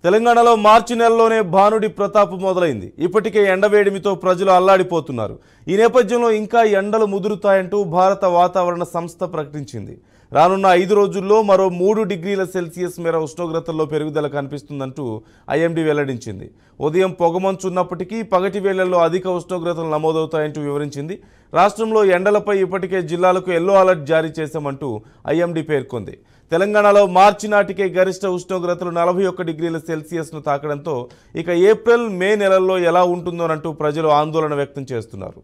తెలంగాణలో మార్చి నెలలోనే భానుడి ప్రతాపం మొదలైంది. ఇప్పటికే ఎండవేడిమితో ప్రజలు అల్లాడిపోతున్నారు. ఈ నేపథ్యంలో ఇంకా ఎండలు ముదురుతాయంటూ భారత వాతావరణ సంస్థ ప్రకటించింది. రానున్న 5 రోజుల్లో మరో 3 డిగ్రీల సెల్సియస్ మేర ఉష్ణోగ్రతల్లో పెరుగుదల కనిపిస్తుందంటూ ఐఎండీ వెల్లడించింది. ఉదయం పొగమంచు ఉన్నప్పటికీ పగటి వేళల్లో అధిక ఉష్ణోగ్రతలు నమోదవుతాయంటూ వివరించింది. రాష్ట్రంలో ఎండలపై ఇప్పటికే జిల్లాలకు ఎల్లో అలర్ట్ జారీ చేశామంటూ ఐఎండీ పేర్కొంది. తెలంగాణలో మార్చి నాటికే గరిష్ట ఉష్ణోగ్రతలు 41 డిగ్రీల సెల్సియస్ను తాకడంతో ఇక ఏప్రిల్ మే నెలల్లో ఎలా ఉంటుందోనంటూ ప్రజలు ఆందోళన వ్యక్తం చేస్తున్నారు.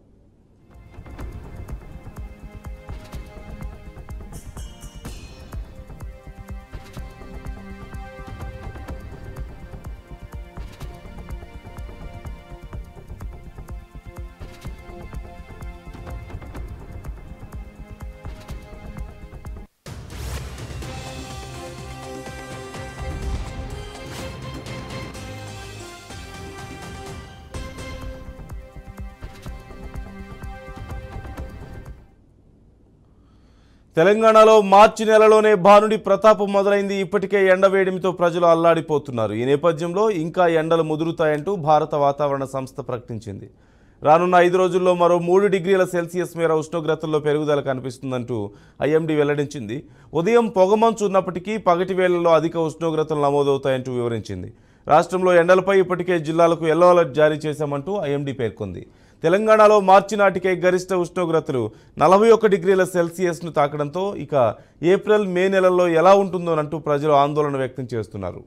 తెలంగాణలో మార్చి నెలలోనే భానుడి ప్రతాపం మొదలైంది. ఇప్పటికే ఎండవేడిమితో ప్రజలు అల్లాడిపోతున్నారు. ఈ నేపథ్యంలో ఇంకా ఎండలు ముదురుతాయంటూ భారత వాతావరణ సంస్థ ప్రకటించింది. రానున్న 5 రోజుల్లో మరో 3 డిగ్రీల సెల్సియస్ మేర ఉష్ణోగ్రతల్లో పెరుగుదల కనిపిస్తుందంటూ ఐఎండీ వెల్లడించింది. ఉదయం పొగమంచు ఉన్నప్పటికీ పగటి వేళల్లో అధిక ఉష్ణోగ్రతలు నమోదవుతాయంటూ వివరించింది. రాష్ట్రంలో ఎండలపై ఇప్పటికే జిల్లాలకు ఎల్లో అలర్ట్ జారీ చేశామంటూ ఐఎండీ పేర్కొంది. తెలంగాణలో మార్చి నాటికే గరిష్ట ఉష్ణోగ్రతలు 41 డిగ్రీల సెల్సియస్ను తాకడంతో ఇక ఏప్రిల్ మే నెలల్లో ఎలా ఉంటుందోనంటూ ప్రజలు ఆందోళన వ్యక్తం చేస్తున్నారు.